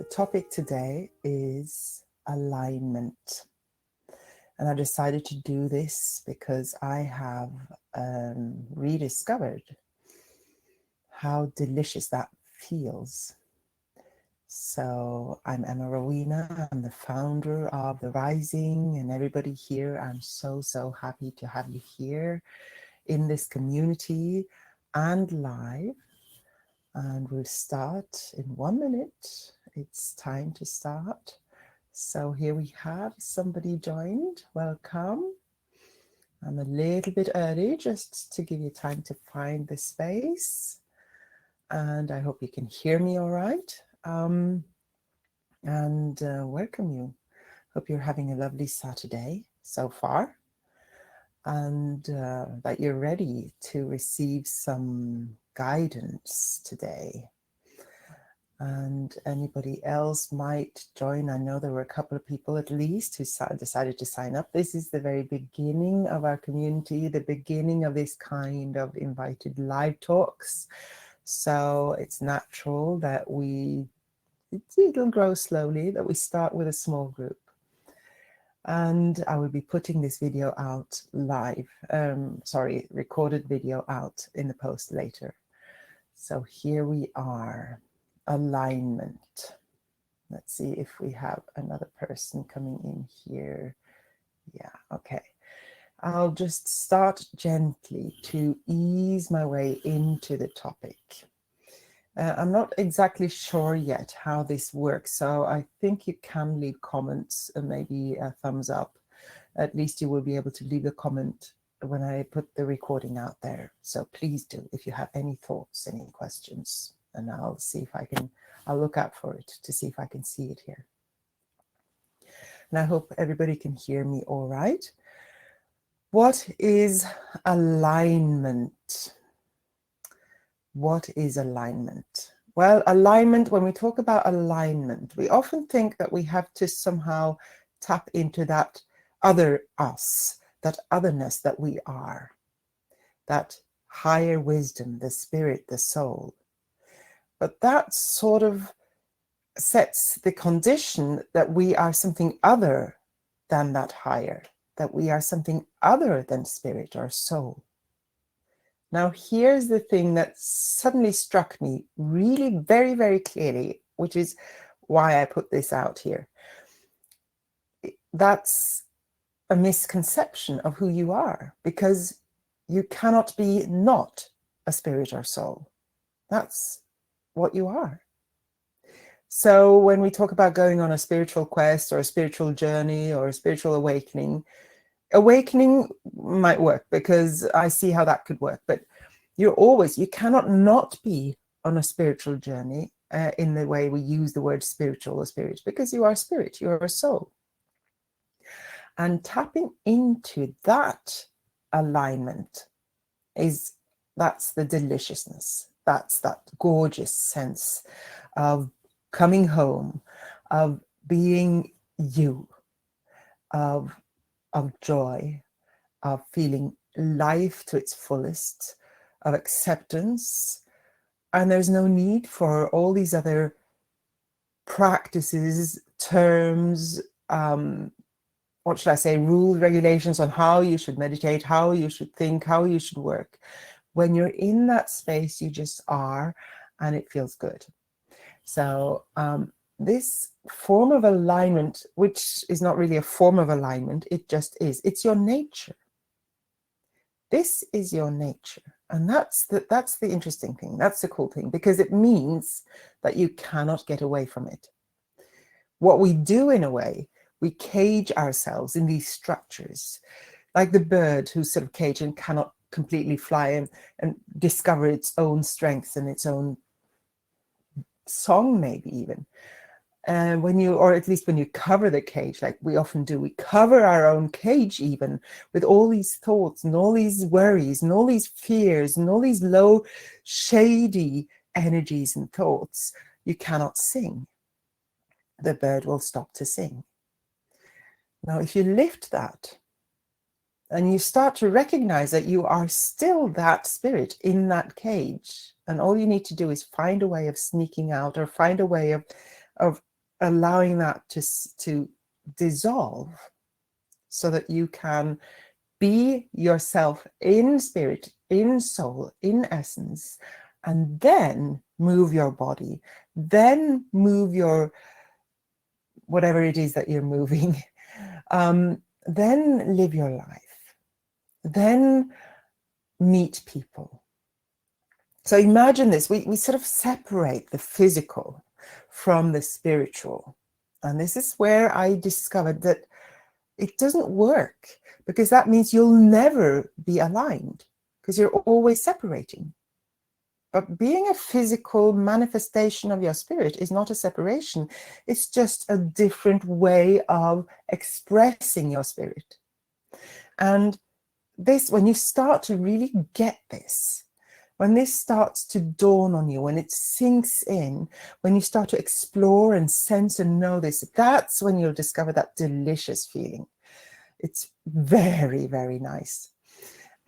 The topic today is alignment. And I decided to do this because I have rediscovered how delicious that feels. So I'm Emma Rowena. I'm the founder of The Rising, and everybody here, I'm so happy to have you here in this community and live. And we'll start in 1 minute. It's time to start. So here we have somebody joined. Welcome. I'm a little bit early just to give you time to find the space. And I hope you can hear me all right. Welcome you. Hope you're having a lovely Saturday so far. And that you're ready to receive some guidance today. And anybody else might join. I know there were a couple of people at least who decided to sign up. This is the very beginning of our community, the beginning of this kind of invited live talks. So it's natural that it'll grow slowly, that we start with a small group. And I will be putting this video out live, recorded video out in the post later. So here we are. Alignment. Let's see if we have another person coming in here. Yeah, okay. I'll just start gently to ease my way into the topic. I'm not exactly sure yet how this works, so I think you can leave comments and maybe a thumbs up. At least you will be able to leave a comment when I put the recording out there. So please do, if you have any thoughts, any questions. And I'll see if I'll look out for it to see if I can see it here. And I hope everybody can hear me all right. What is alignment? What is alignment? Well, alignment, when we talk about alignment, we often think that we have to somehow tap into that other us, that otherness that we are, that higher wisdom, the spirit, the soul. But that sort of sets the condition that we are something other than that higher, that we are something other than spirit or soul. Now, here's the thing that suddenly struck me really very clearly, which is why I put this out here. That's a misconception of who you are, because you cannot be not a spirit or soul. That's what you are. So when we talk about going on a spiritual quest or a spiritual journey or a spiritual awakening might work because I see how that could work. But you cannot not be on a spiritual journey in the way we use the word spiritual or spirit, because you are spirit, you are a soul. And tapping into that alignment that's the deliciousness. That's that gorgeous sense of coming home, of being you, of joy, of feeling life to its fullest, of acceptance. And there's no need for all these other practices, terms, what should I say, rules, regulations on how you should meditate, how you should think, how you should work. When you're in that space, you just are, and it feels good. So this form of alignment, which is not really a form of alignment, it just is. It's your nature. This is your nature. And that's the interesting thing. That's the cool thing, because it means that you cannot get away from it. What we do, in a way, we cage ourselves in these structures, like the bird who's sort of caged and cannot completely fly and discover its own strengths and its own song, maybe even. Or at least when you cover the cage, like we often do, we cover our own cage even with all these thoughts and all these worries and all these fears and all these low, shady energies and thoughts. You cannot sing. The bird will stop to sing. Now, if you lift that and you start to recognize that you are still that spirit in that cage, and all you need to do is find a way of sneaking out, or find a way of allowing that to dissolve so that you can be yourself in spirit, in soul, in essence, and then move your body, then move your whatever it is that you're moving, then live your life, then meet people. So imagine this, we sort of separate the physical from the spiritual. And this is where I discovered that it doesn't work, because that means you'll never be aligned, because you're always separating. But being a physical manifestation of your spirit is not a separation. It's just a different way of expressing your spirit. And this, when you start to really get this, when this starts to dawn on you, when it sinks in, when you start to explore and sense and know this, that's when you'll discover that delicious feeling. It's very, very nice.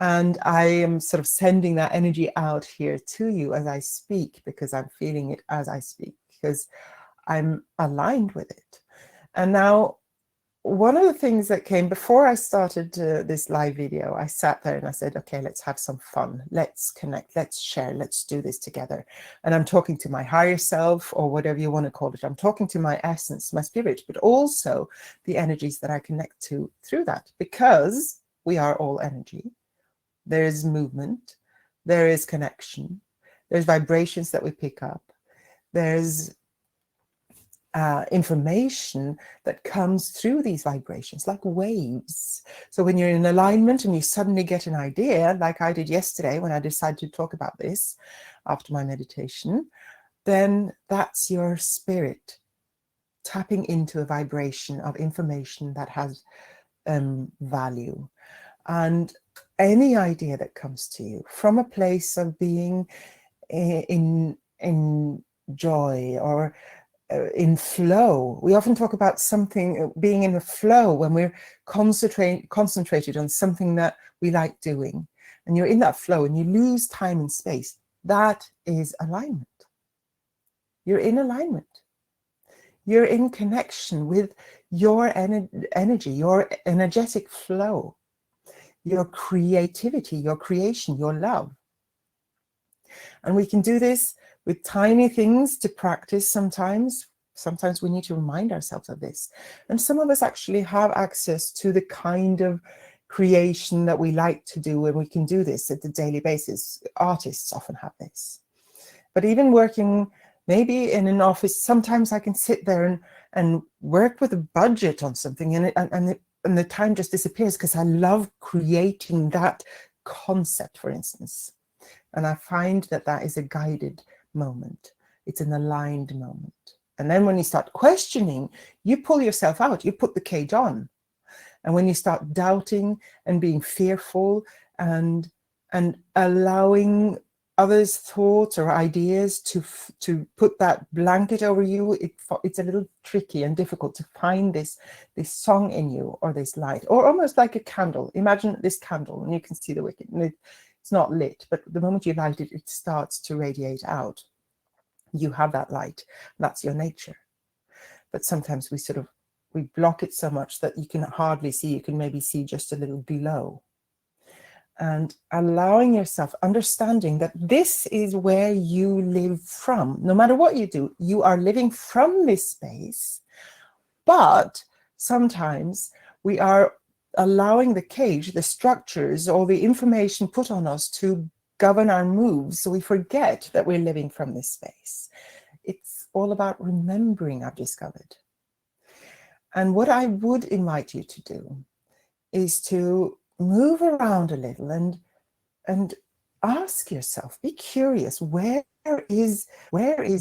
And I am sort of sending that energy out here to you as I speak, because I'm feeling it as I speak, because I'm aligned with it. And now, one of the things that came before I started this live video, I sat there and I said, okay, let's have some fun. Let's connect, let's share, let's do this together. And I'm talking to my higher self, or whatever you want to call it. I'm talking to my essence, my spirit, but also the energies that I connect to through that, because we are all energy. There is movement, there is connection, there's vibrations that we pick up, there's information that comes through these vibrations, like waves. So when you're in alignment and you suddenly get an idea, like I did yesterday when I decided to talk about this after my meditation, then that's your spirit tapping into a vibration of information that has value. And any idea that comes to you from a place of being in joy or in flow. We often talk about something being in a flow when we're concentrated on something that we like doing, and you're in that flow and you lose time and space. That is alignment. You're in alignment. You're in connection with your energy, your energetic flow, your creativity, your creation, your love. And we can do this with tiny things to practice sometimes. Sometimes we need to remind ourselves of this. And some of us actually have access to the kind of creation that we like to do, and we can do this at the daily basis. Artists often have this. But even working maybe in an office, sometimes I can sit there and work with a budget on something, and the time just disappears, because I love creating that concept, for instance. And I find that that is a guided moment. It's an aligned moment. And then when you start questioning, you pull yourself out, you put the cage on. And when you start doubting and being fearful and allowing others' thoughts or ideas to put that blanket over you, it's a little tricky and difficult to find this song in you, or this light, or almost like a candle. Imagine this candle, and you can see the wick. It's not lit, but the moment you light it, it starts to radiate out. You have that light. That's your nature. But sometimes we block it so much that you can hardly see. You can maybe see just a little glow. And allowing yourself, understanding that this is where you live from. No matter what you do, you are living from this space. But sometimes we are allowing the cage, the structures, or the information put on us to govern our moves, so we forget that we're living from this space. It's all about remembering, I've discovered. And what I would invite you to do is to move around a little and ask yourself, be curious, where is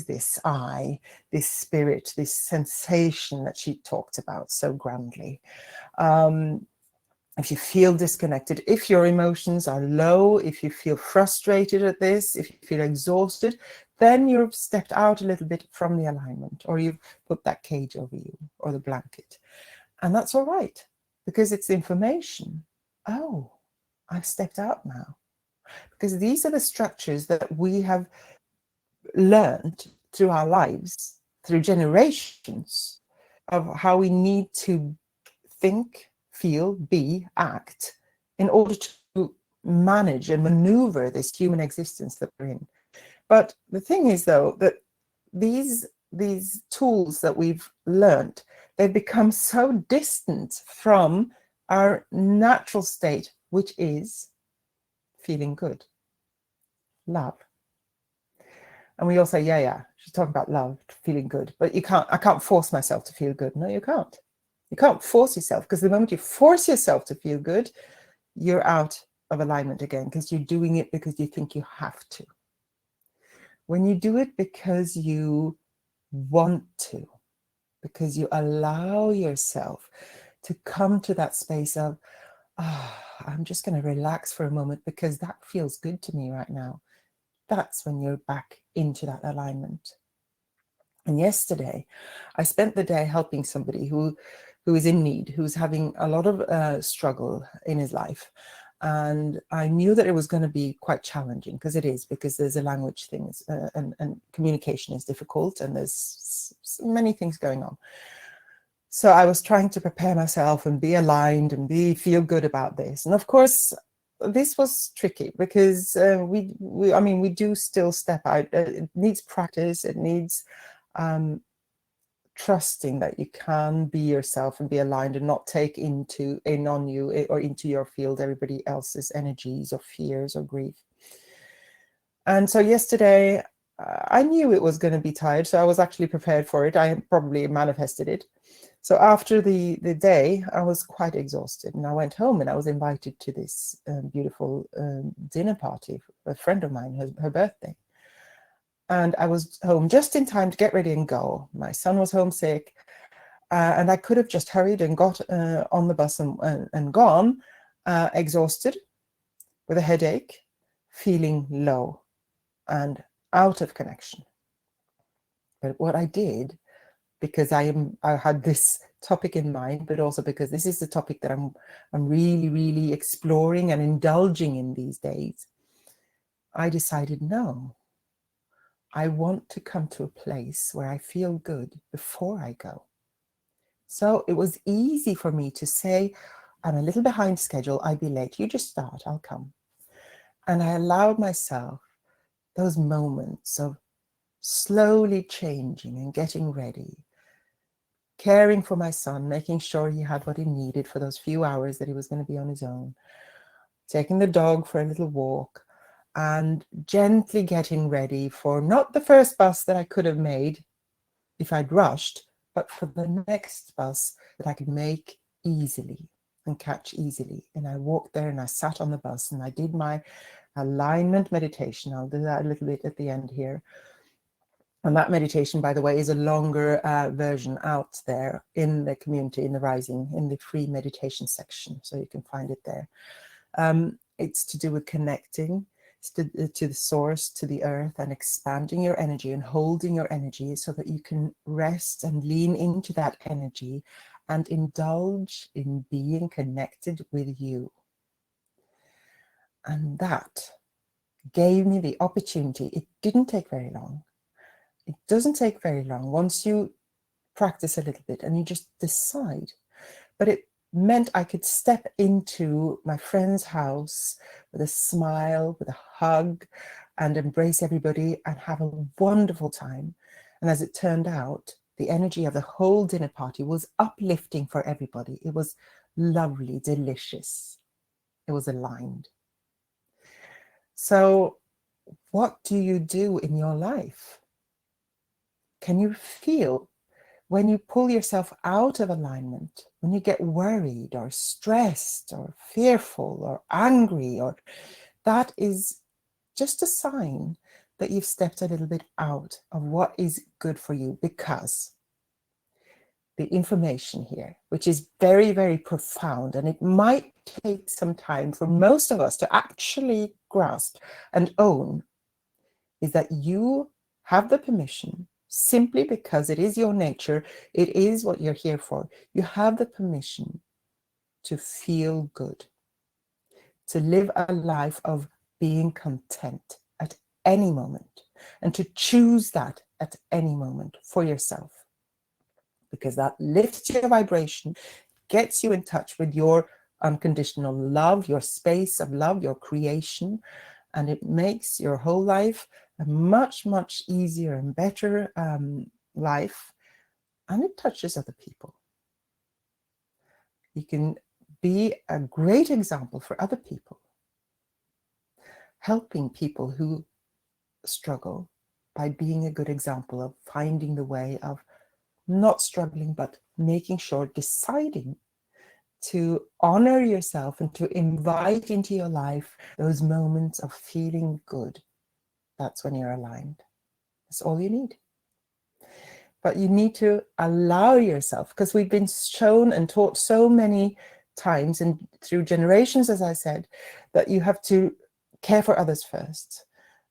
this I, this spirit, this sensation that she talked about so grandly? If you feel disconnected, if your emotions are low, if you feel frustrated at this, if you feel exhausted, then you've stepped out a little bit from the alignment, or you've put that cage over you, or the blanket. And that's all right, because it's information. Oh, I've stepped out now. Because these are the structures that we have learned through our lives through generations of how we need to think, feel, be, act in order to manage and maneuver this human existence that we're in. But the thing is, though, that these tools that we've learned, they've become so distant from our natural state, which is feeling good, love. And we all say, yeah, she's talking about love, feeling good, but I can't force myself to feel good. No, you can't. You can't force yourself, because the moment you force yourself to feel good, you're out of alignment again, because you're doing it because you think you have to. When you do it because you want to, because you allow yourself to come to that space of, I'm just going to relax for a moment because that feels good to me right now. That's when you're back into that alignment. And yesterday, I spent the day helping somebody who is in need, who's having a lot of struggle in his life. And I knew that it was going to be quite challenging, because it is, because there's a language thing, and communication is difficult, and there's many things going on. So I was trying to prepare myself and be aligned and feel good about this. And of course, this was tricky, because we do still step out. It needs practice. It needs trusting that you can be yourself and be aligned, and not take in on you or into your field everybody else's energies or fears or grief. And so yesterday, I knew it was going to be tired, so I was actually prepared for it. I probably manifested it. So after the day, I was quite exhausted, and I went home, and I was invited to this beautiful dinner party for a friend of mine, her birthday. And I was home just in time to get ready and go. My son was homesick, and I could have just hurried and got on the bus and gone, exhausted, with a headache, feeling low and out of connection. But what I did, because I had this topic in mind, but also because this is the topic that I'm really, really exploring and indulging in these days, I decided, no, I want to come to a place where I feel good before I go. So it was easy for me to say, I'm a little behind schedule, I'd be late. You just start, I'll come. And I allowed myself those moments of slowly changing and getting ready, caring for my son, making sure he had what he needed for those few hours that he was going to be on his own, taking the dog for a little walk, and gently getting ready for not the first bus that I could have made if I'd rushed, but for the next bus that I could make easily and catch easily. And I walked there and I sat on the bus and I did my alignment meditation. I'll do that a little bit at the end here. And that meditation, by the way, is a longer version out there in the community, in the Rising, in the free meditation section. So you can find it there. It's to do with connecting to the source, to the earth, and expanding your energy and holding your energy so that you can rest and lean into that energy and indulge in being connected with you. And that gave me the opportunity. It didn't take very long. It doesn't take very long once you practice a little bit and you just decide. But it meant I could step into my friend's house with a smile, with a hug, and embrace everybody and have a wonderful time. And as it turned out, the energy of the whole dinner party was uplifting for everybody. It was lovely, delicious. It was aligned. So what do you do in your life? Can you feel when you pull yourself out of alignment, when you get worried or stressed or fearful or angry, or that is just a sign that you've stepped a little bit out of what is good for you, because the information here, which is very, very profound, and it might take some time for most of us to actually grasp and own, is that you have the permission, simply because it is your nature, it is what you're here for. You have the permission to feel good, to live a life of being content at any moment, and to choose that at any moment for yourself, because that lifts your vibration, gets you in touch with your unconditional love, your space of love, your creation, and it makes your whole life a much, much easier and better life, and it touches other people. You can be a great example for other people, helping people who struggle by being a good example of finding the way of not struggling, but making sure, deciding to honor yourself and to invite into your life those moments of feeling good. That's when you're aligned. That's all you need. But you need to allow yourself, because we've been shown and taught so many times and through generations, as I said, that you have to care for others first.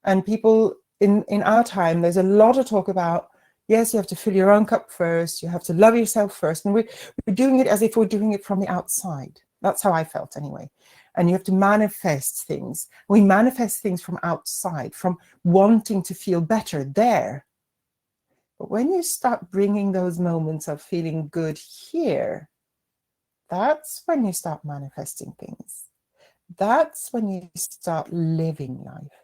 And people in our time, there's a lot of talk about, yes, you have to fill your own cup first, you have to love yourself first. And we're doing it as if we're doing it from the outside. That's how I felt anyway. And you have to manifest things. We manifest things from outside, from wanting to feel better there. But when you start bringing those moments of feeling good here, that's when you start manifesting things. That's when you start living life.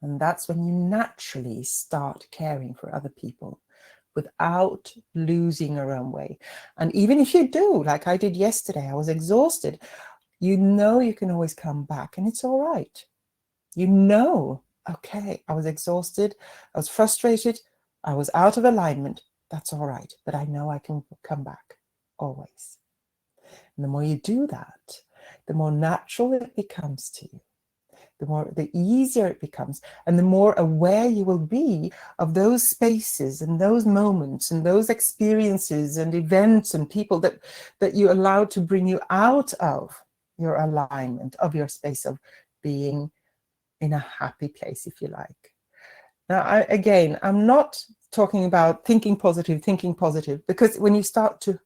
And that's when you naturally start caring for other people without losing your own way. And even if you do, like I did yesterday, I was exhausted, you know you can always come back and it's all right. You know, okay, I was exhausted, I was frustrated, I was out of alignment, that's all right. But I know I can come back, always. And the more you do that, the more natural it becomes to you. The easier it becomes, and the more aware you will be of those spaces and those moments and those experiences and events and people that you allow to bring you out of your alignment, of your space of being in a happy place, if you like. Now, again, I'm not talking about thinking positive, because when you start to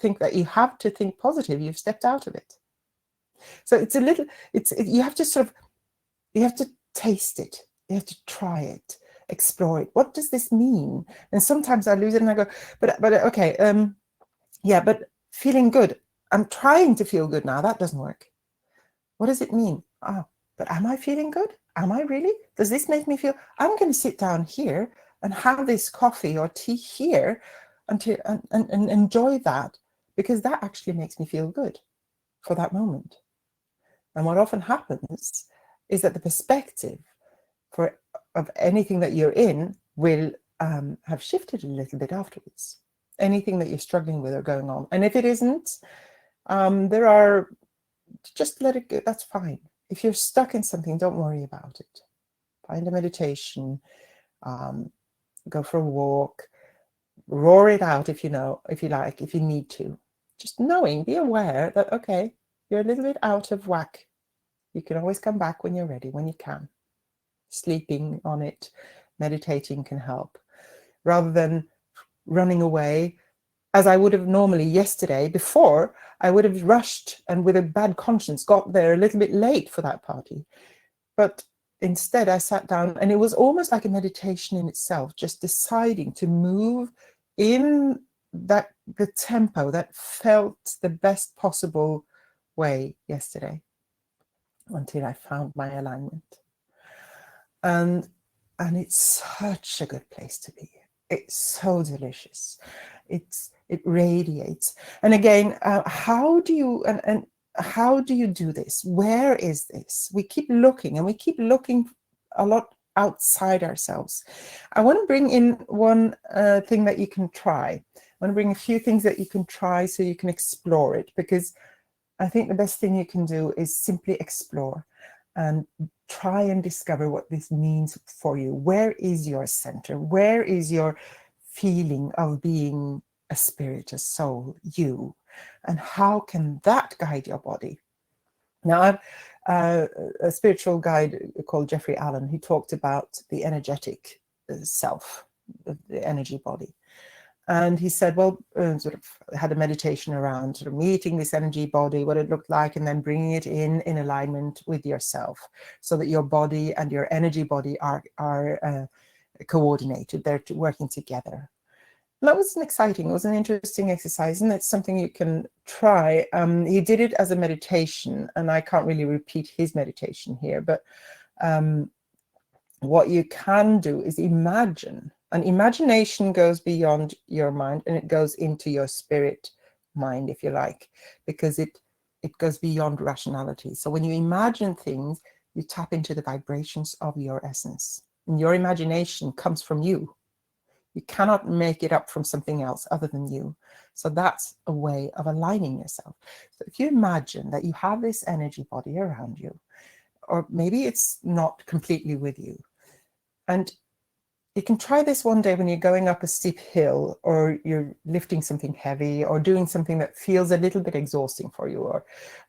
think that you have to think positive, you've stepped out of it. So it's a little, you have to sort of, you have to taste it. You have to try it, explore it. What does this mean? And sometimes I lose it and I go, but okay, yeah, but feeling good. I'm trying to feel good now. That doesn't work. What does it mean? Oh, but am I feeling good? Am I really? Does this make me feel? I'm going to sit down here and have this coffee or tea here until and enjoy that, because that actually makes me feel good for that moment. And what often happens is that the perspective of anything that you're in will have shifted a little bit afterwards. Anything that you're struggling with or going on. And if it isn't, just let it go, that's fine. If you're stuck in something, don't worry about it. Find a meditation, go for a walk, roar it out if you like, if you need to. Just knowing, be aware that, okay, you're a little bit out of whack. You can always come back when you're ready, when you can. Sleeping on it, meditating can help. Rather than running away, as I would have normally yesterday, before, I would have rushed and with a bad conscience got there a little bit late for that party. But instead I sat down, and it was almost like a meditation in itself, just deciding to move in the tempo that felt the best possible way yesterday, until I found my alignment. And it's such a good place to be. It's so delicious. It radiates. And again, how do you do this? Where is this? We keep looking, and we keep looking a lot outside ourselves. I want to bring in one thing that you can try. I want to bring a few things that you can try so you can explore it, because I think the best thing you can do is simply explore and try and discover what this means for you. Where is your center? Where is your feeling of being a spirit, a soul, you? And how can that guide your body? Now, I've a spiritual guide called Jeffrey Allen, who talked about the energetic self, the energy body. And he said, well, sort of had a meditation around sort of meeting this energy body, what it looked like, and then bringing it in alignment with yourself, so that your body and your energy body are coordinated. They're working together. And that was exciting. It was an interesting exercise, and it's something you can try. He did it as a meditation, and I can't really repeat his meditation here, but what you can do is imagine. And imagination goes beyond your mind, and it goes into your spirit mind, if you like, because it goes beyond rationality. So when you imagine things, you tap into the vibrations of your essence. And your imagination comes from you. You cannot make it up from something else other than you. So that's a way of aligning yourself. So if you imagine that you have this energy body around you, or maybe it's not completely with you, and you can try this one day when you're going up a steep hill, or you're lifting something heavy, or doing something that feels a little bit exhausting for you,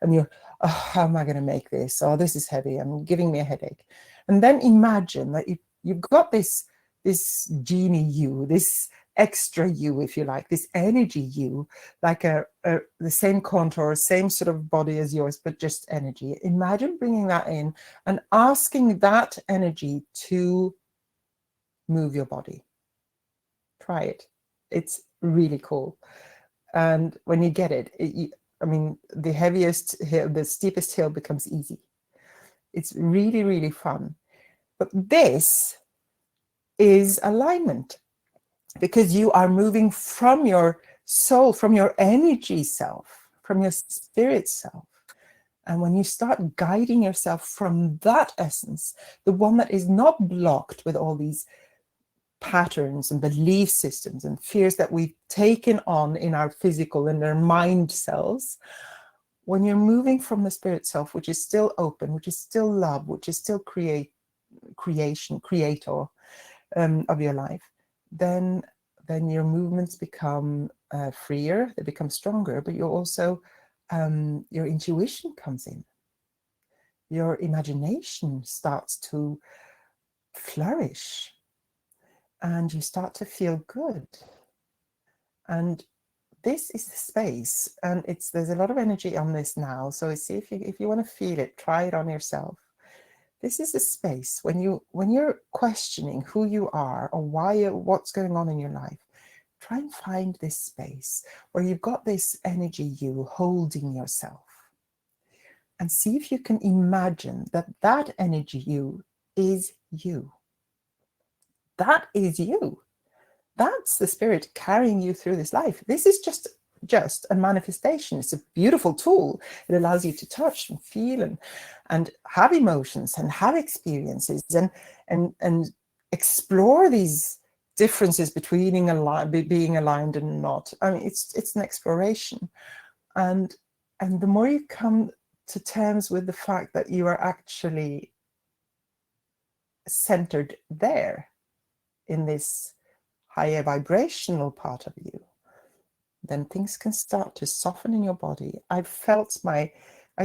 and you're, oh, how am I going to make this? Oh, this is heavy and giving me a headache. And then imagine that you've got this genie you, this extra you, if you like, this energy you, like the same contour, same sort of body as yours, but just energy. Imagine bringing that in and asking that energy to move your body. Try it. It's really cool. And when you get it, I mean, the heaviest hill, the steepest hill becomes easy. It's really, really fun. But this is alignment, because you are moving from your soul, from your energy self, from your spirit self. And when you start guiding yourself from that essence, the one that is not blocked with all these patterns and belief systems and fears that we've taken on in our physical and our mind cells, when you're moving from the spirit self, which is still open, which is still love, which is still creator of your life, then your movements become freer, they become stronger, but you're also, your intuition comes in. Your imagination starts to flourish, and you start to feel good. And this is the space, and there's a lot of energy on this now. So see if you want to feel it, try it on yourself. This is the space when you're questioning who you are or what's going on in your life. Try and find this space where you've got this energy you holding yourself, and see if you can imagine that energy you is you. That is you. That's the spirit carrying you through this life. This is just a manifestation. It's a beautiful tool. It allows you to touch and feel and have emotions and have experiences and explore these differences between being aligned and not. I mean, it's an exploration, and the more you come to terms with the fact that you are actually centered there in this higher vibrational part of you, then things can start to soften in your body. I've felt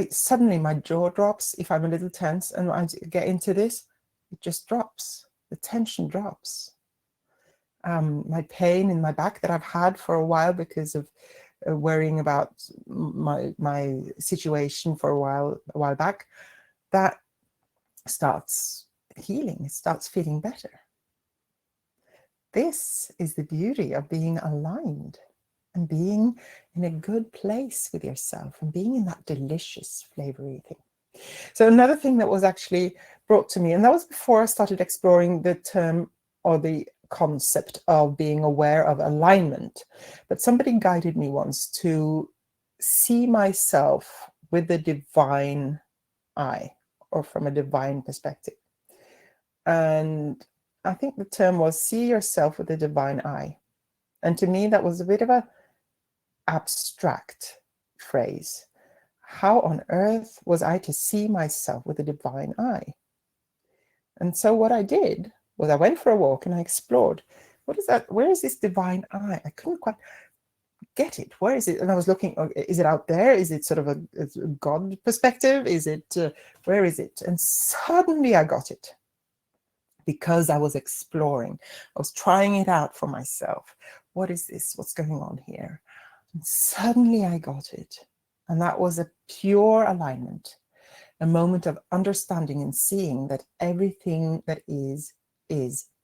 suddenly my jaw drops if I'm a little tense, and when I get into this, it just drops. The tension drops. My pain in my back that I've had for a while because of worrying about my situation for a while back, that starts healing. It starts feeling better. This is the beauty of being aligned and being in a good place with yourself and being in that delicious flavory thing. So another thing that was actually brought to me, and that was before I started exploring the term or the concept of being aware of alignment, but somebody guided me once to see myself with the divine eye, or from a divine perspective. And I think the term was see yourself with a divine eye. And to me, that was a bit of a abstract phrase. How on earth was I to see myself with a divine eye? And so what I did was I went for a walk and I explored, what is that? Where is this divine eye? I couldn't quite get it. Where is it? And I was looking, is it out there? Is it sort of a God perspective? Is it, where is it? And suddenly I got it, because I was exploring. I was trying it out for myself. What is this? What's going on here? And suddenly I got it. And that was a pure alignment, a moment of understanding and seeing that everything that is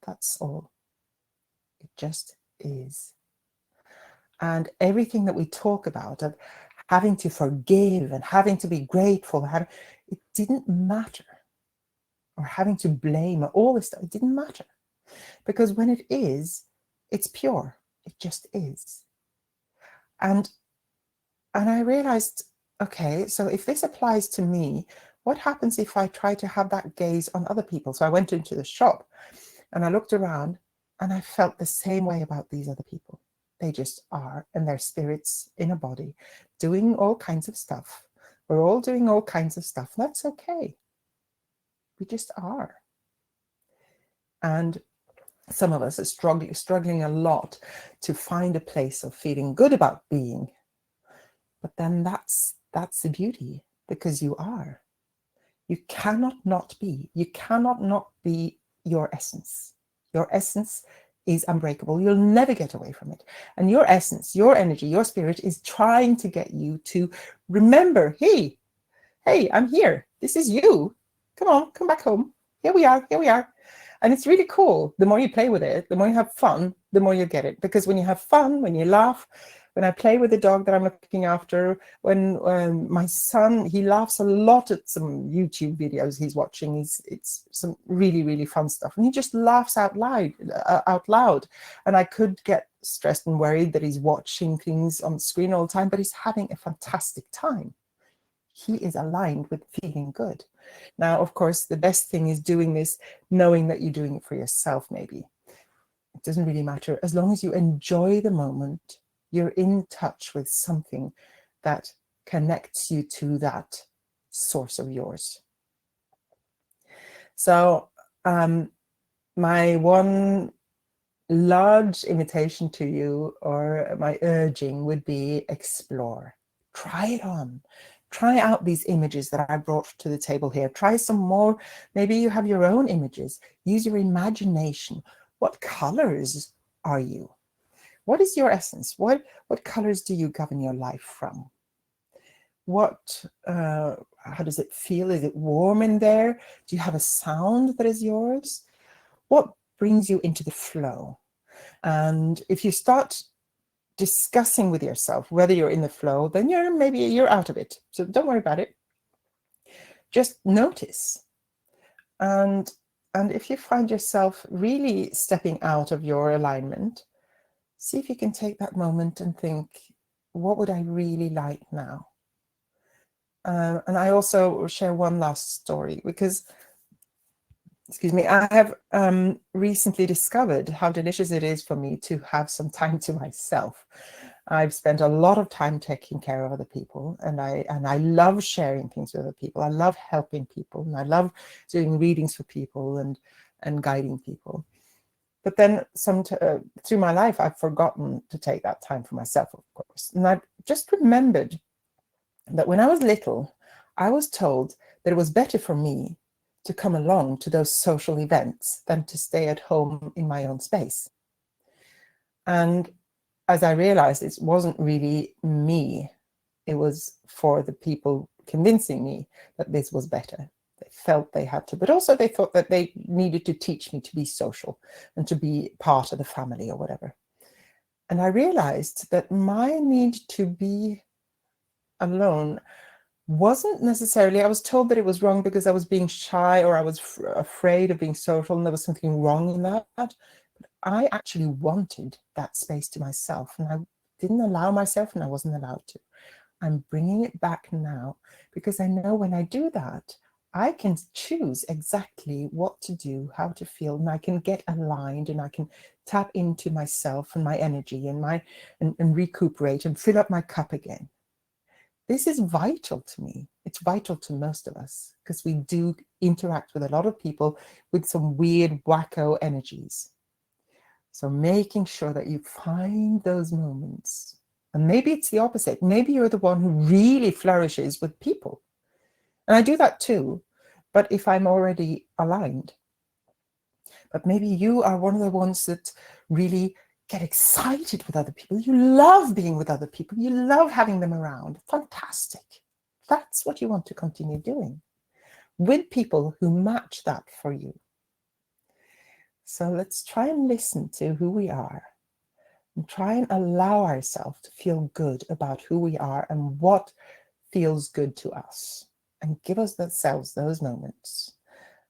That's all. It just is. And everything that we talk about of having to forgive and having to be grateful, it didn't matter. Or having to blame, all this stuff, it didn't matter. Because when it is, it's pure. It just is. And I realized, okay, so if this applies to me, what happens if I try to have that gaze on other people? So I went into the shop and I looked around and I felt the same way about these other people. They just are, and they're spirits in a body doing all kinds of stuff. We're all doing all kinds of stuff. That's okay. We just are. And some of us are struggling a lot to find a place of feeling good about being. But then that's the beauty, because you are. You cannot not be. You cannot not be your essence. Your essence is unbreakable. You'll never get away from it. And your essence, your energy, your spirit is trying to get you to remember, hey, I'm here. This is you. Come on, come back home. Here we are. And it's really cool. The more you play with it, the more you have fun, the more you get it. Because when you have fun, when you laugh, when I play with the dog that I'm looking after, when my son, he laughs a lot at some YouTube videos he's watching. It's some really, really fun stuff. And he just laughs out loud. And I could get stressed and worried that he's watching things on the screen all the time, but he's having a fantastic time. He is aligned with feeling good. Now, of course, the best thing is doing this, knowing that you're doing it for yourself, maybe. It doesn't really matter. As long as you enjoy the moment, you're in touch with something that connects you to that source of yours. So my one large invitation to you, or my urging, would be explore. Try it on. Try out these images that I brought to the table here. Try some more. Maybe you have your own images. Use your imagination. What colors are you? What is your essence? What colors do you govern your life from? How does it feel? Is it warm in there? Do you have a sound that is yours? What brings you into the flow? And if you start discussing with yourself whether you're in the flow, then you're out of it. So don't worry about it. Just notice. And if you find yourself really stepping out of your alignment, see if you can take that moment and think, what would I really like now? And I also share one last story, because I have recently discovered how delicious it is for me to have some time to myself. I've spent a lot of time taking care of other people, and I love sharing things with other people. I love helping people, and I love doing readings for people and guiding people. But then through my life, I've forgotten to take that time for myself, of course. And I've just remembered that when I was little, I was told that it was better for me to come along to those social events than to stay at home in my own space. And as I realized, it wasn't really me. It was for the people convincing me that this was better. They felt they had to, but also they thought that they needed to teach me to be social and to be part of the family or whatever. And I realized that my need to be alone wasn't necessarily, I was told that it was wrong because I was being shy, or I was afraid of being social, and there was something wrong in that. But I actually wanted that space to myself, and I didn't allow myself, and I wasn't allowed to. I'm bringing it back now, because I know when I do that, I can choose exactly what to do, how to feel, and I can get aligned, and I can tap into myself and my energy and recuperate and fill up my cup again. This is vital to me. It's vital to most of us, because we do interact with a lot of people with some weird, wacko energies. So making sure that you find those moments. And maybe it's the opposite. Maybe you're the one who really flourishes with people. And I do that too, but if I'm already aligned. But maybe you are one of the ones that really get excited with other people. You love being with other people. You love having them around. Fantastic. That's what you want to continue doing with people who match that for you. So let's try and listen to who we are and try and allow ourselves to feel good about who we are and what feels good to us, and give ourselves those moments.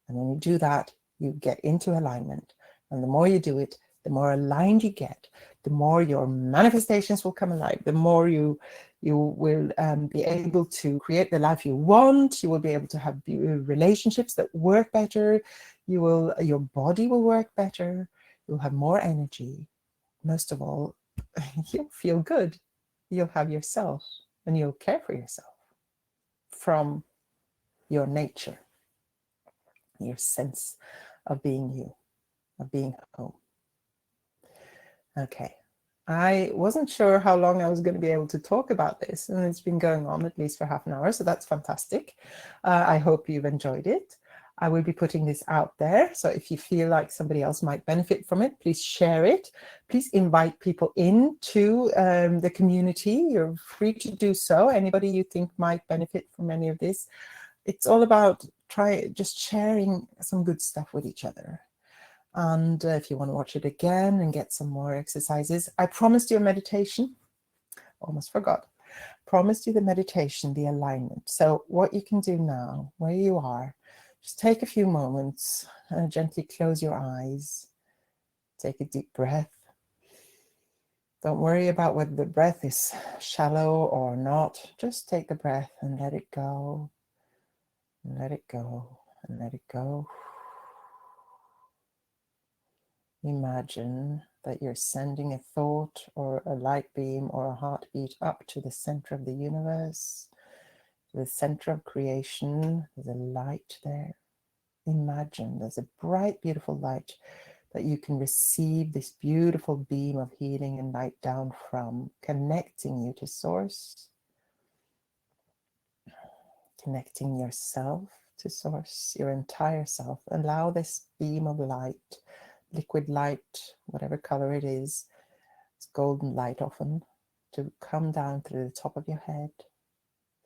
And when you do that, you get into alignment. And the more you do it, the more aligned you get, the more your manifestations will come alive, the more you will be able to create the life you want. You will be able to have relationships that work better. Your body will work better. You'll have more energy. Most of all, you'll feel good. You'll have yourself and you'll care for yourself from your nature, your sense of being you, of being home. Okay. I wasn't sure how long I was going to be able to talk about this, and it's been going on at least for half an hour, so that's fantastic. I hope you've enjoyed it. I will be putting this out there, so if you feel like somebody else might benefit from it, please share it. Please invite people into the community. You're free to do so. Anybody you think might benefit from any of this. It's all about just sharing some good stuff with each other. And if you want to watch it again and get some more exercises, I promised you a meditation. Almost forgot. Promised you the meditation, the alignment. So what you can do now, where you are, just take a few moments and gently close your eyes. Take a deep breath. Don't worry about whether the breath is shallow or not. Just take the breath and let it go. And let it go. And let it go. Imagine that you're sending a thought or a light beam or a heartbeat up to the center of the universe, to the center of creation. There's a light there. Imagine there's a bright, beautiful light that you can receive this beautiful beam of healing and light down from, connecting you to Source, connecting yourself to Source, your entire self. Allow this beam of light, liquid light, whatever color it is, it's golden light often, to come down through the top of your head,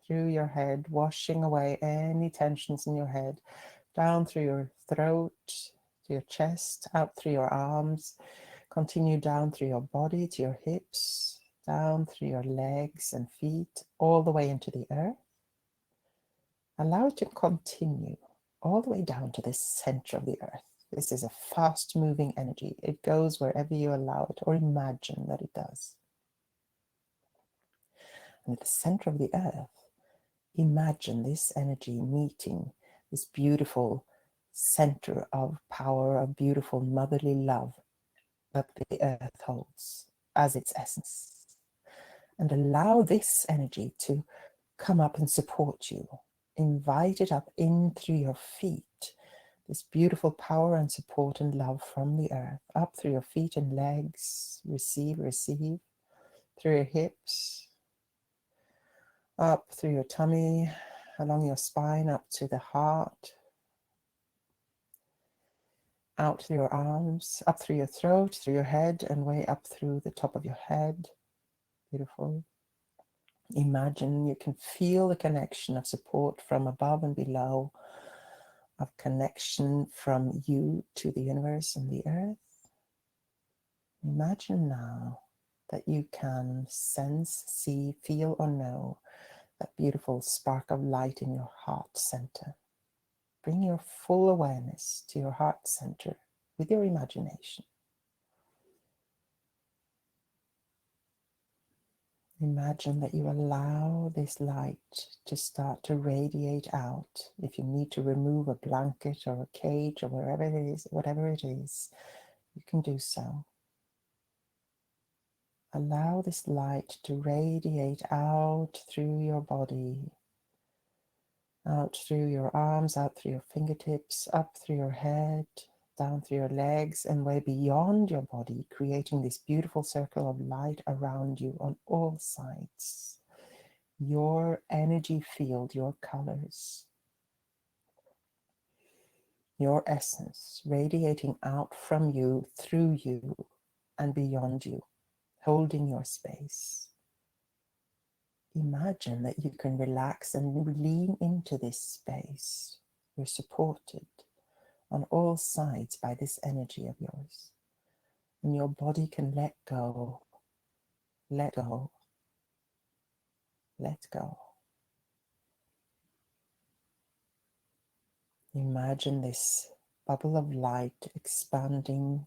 through your head, washing away any tensions in your head, down through your throat, to your chest, out through your arms, continue down through your body to your hips, down through your legs and feet, all the way into the earth. Allow it to continue all the way down to the center of the earth. This is a fast-moving energy. It goes wherever you allow it or imagine that it does. And at the center of the earth, imagine this energy meeting this beautiful center of power, of beautiful motherly love that the earth holds as its essence. And allow this energy to come up and support you. Invite it up in through your feet. This beautiful power and support and love from the earth, up through your feet and legs. Receive, receive. Through your hips, up through your tummy, along your spine, up to the heart. Out through your arms, up through your throat, through your head, and way up through the top of your head. Beautiful. Imagine you can feel the connection of support from above and below, of connection from you to the universe and the earth. Imagine now that you can sense, see, feel, or know that beautiful spark of light in your heart center. Bring your full awareness to your heart center with your imagination. Imagine that you allow this light to start to radiate out. If you need to remove a blanket or a cage or whatever it is, you can do so. Allow this light to radiate out through your body, out through your arms, out through your fingertips, up through your head, down through your legs, and way beyond your body, creating this beautiful circle of light around you on all sides. Your energy field, your colors, your essence radiating out from you, through you, and beyond you, holding your space. Imagine that you can relax and lean into this space. You're supported. on all sides by this energy of yours. And your body can let go, let go, let go. Imagine this bubble of light expanding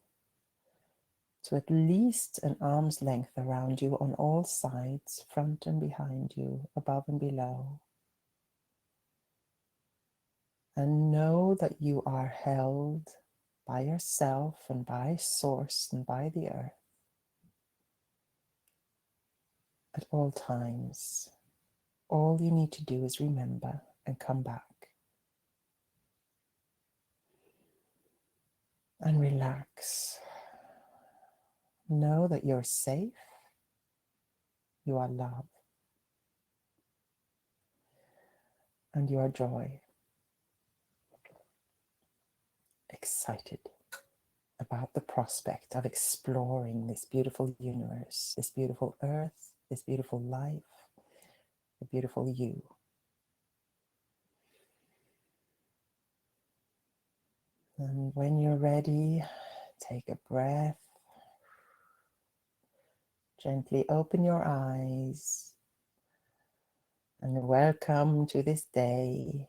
to at least an arm's length around you on all sides, front and behind you, above and below. And know that you are held by yourself and by Source and by the earth at all times. All you need to do is remember and come back and relax. Know that you're safe, you are love, and you are joy. Excited about the prospect of exploring this beautiful universe, this beautiful earth, this beautiful life, the beautiful you. And when you're ready, take a breath. Gently open your eyes and welcome to this day.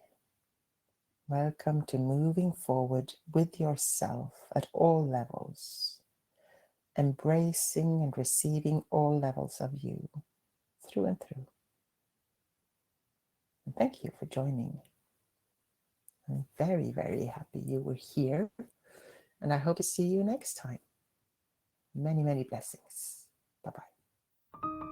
Welcome to moving forward with yourself at all levels, embracing and receiving all levels of you through and through. And thank you for joining. I'm very, very happy you were here, and I hope to see you next time. Many, many blessings. Bye-bye.